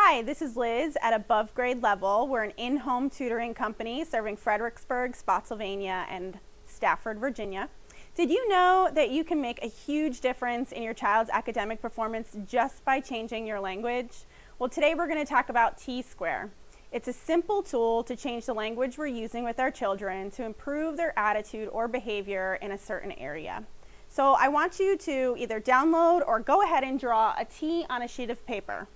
Hi, this is Liz at Above Grade Level. We're an in-home tutoring company serving Fredericksburg, Spotsylvania, and Stafford, Virginia. Did you know that you can make a huge difference in your child's academic performance just by changing your language? Well, today we're going to talk about T-Square. It's a simple tool to change the language we're using with our children to improve their attitude or behavior in a certain area. So I want you to either download or go ahead and draw a T on a sheet of paper.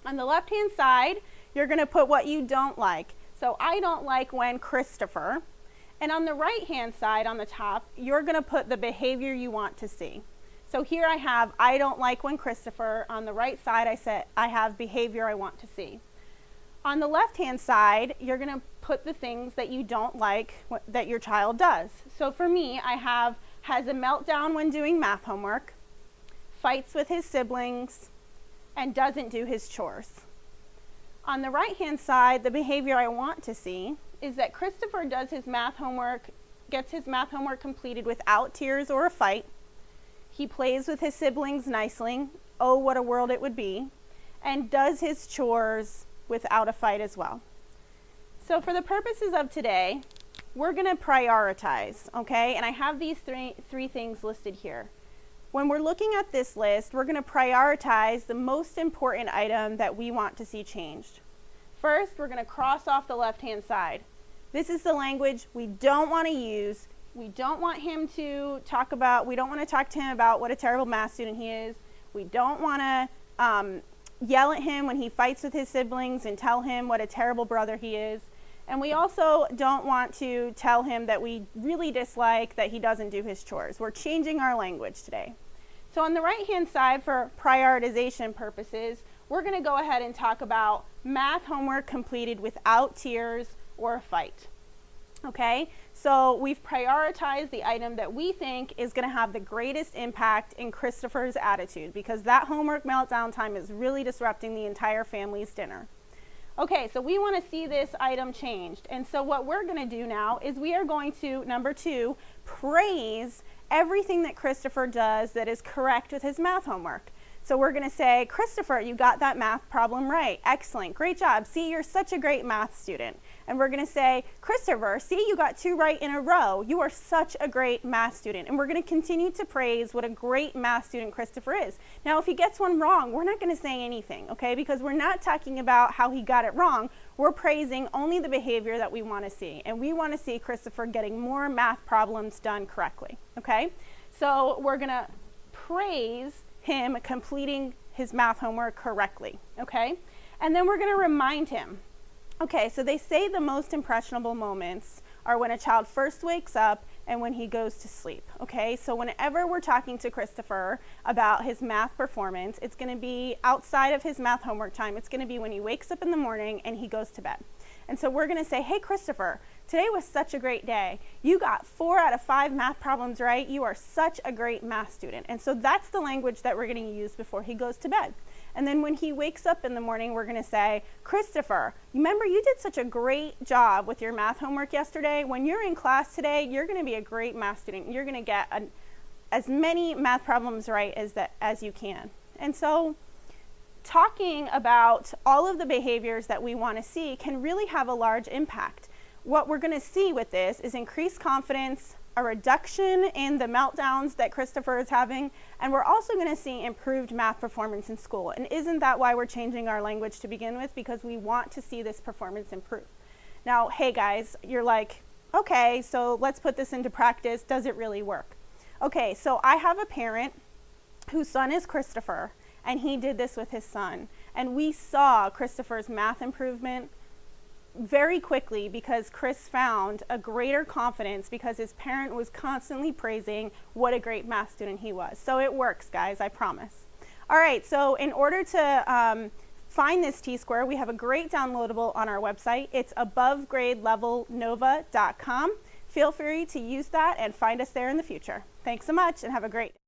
On the left-hand side, you're going to put what you don't like. So I don't like when Christopher. And on the right-hand side, on the top, you're going to put the behavior you want to see. So here I have, I don't like when Christopher. On the right side, I have behavior I want to see. On the left-hand side, you're going to put the things that you don't like that your child does. So for me, I have has a meltdown when doing math homework, fights with his siblings, and doesn't do his chores. On the right-hand side, the behavior I want to see is that Christopher does his math homework, gets his math homework completed without tears or a fight. He plays with his siblings nicely, oh what a world it would be, and does his chores without a fight as well. So for the purposes of today, we're going to prioritize, okay? And I have these three things listed here. When we're looking at this list, we're going to prioritize the most important item that we want to see changed. First, we're going to cross off the left-hand side. This is the language we don't want to use. We don't want him to talk about, we don't want to talk to him about what a terrible math student he is. We don't want to yell at him when he fights with his siblings and tell him what a terrible brother he is. And we also don't want to tell him that we really dislike that he doesn't do his chores. We're changing our language today. So on the right-hand side, for prioritization purposes, we're going to go ahead and talk about math homework completed without tears or a fight. Okay, so we've prioritized the item that we think is going to have the greatest impact in Christopher's attitude, because that homework meltdown time is really disrupting the entire family's dinner. Okay, so we want to see this item changed. And so what we're going to do now is we are going to, number 2, praise everything that Christopher does that is correct with his math homework. So we're going to say, Christopher, you got that math problem right. Excellent. Great job. See, you're such a great math student. And we're going to say, Christopher, see, you got 2 right in a row. You are such a great math student. And we're going to continue to praise what a great math student Christopher is. Now, if he gets one wrong, we're not going to say anything, okay? Because we're not talking about how he got it wrong. We're praising only the behavior that we want to see. And we want to see Christopher getting more math problems done correctly, okay? So we're going to praise him completing his math homework correctly, okay? And then we're going to remind him. Okay, so they say the most impressionable moments are when a child first wakes up and when he goes to sleep, okay? So whenever we're talking to Christopher about his math performance, it's going to be outside of his math homework time. It's going to be when he wakes up in the morning and he goes to bed. And so we're going to say, hey, Christopher, today was such a great day. You got 4 out of 5 math problems right. You are such a great math student. And so that's the language that we're going to use before he goes to bed. And then when he wakes up in the morning, we're going to say, Christopher, remember you did such a great job with your math homework yesterday. When you're in class today, you're going to be a great math student. You're going to get as many math problems right as you can. And so talking about all of the behaviors that we want to see can really have a large impact. What we're going to see with this is increased confidence, a reduction in the meltdowns that Christopher is having, and we're also going to see improved math performance in school. And isn't that why we're changing our language to begin with? Because we want to see this performance improve. Now, hey guys, you're like, okay, so let's put this into practice. Does it really work? Okay, so I have a parent whose son is Christopher, and he did this with his son. And we saw Christopher's math improvement very quickly because Chris found a greater confidence because his parent was constantly praising what a great math student he was. So it works, guys, I promise. All right, so in order to find this T-Square, we have a great downloadable on our website. It's abovegrade-level-nova.com. Feel free to use that and find us there in the future. Thanks so much and have a great day.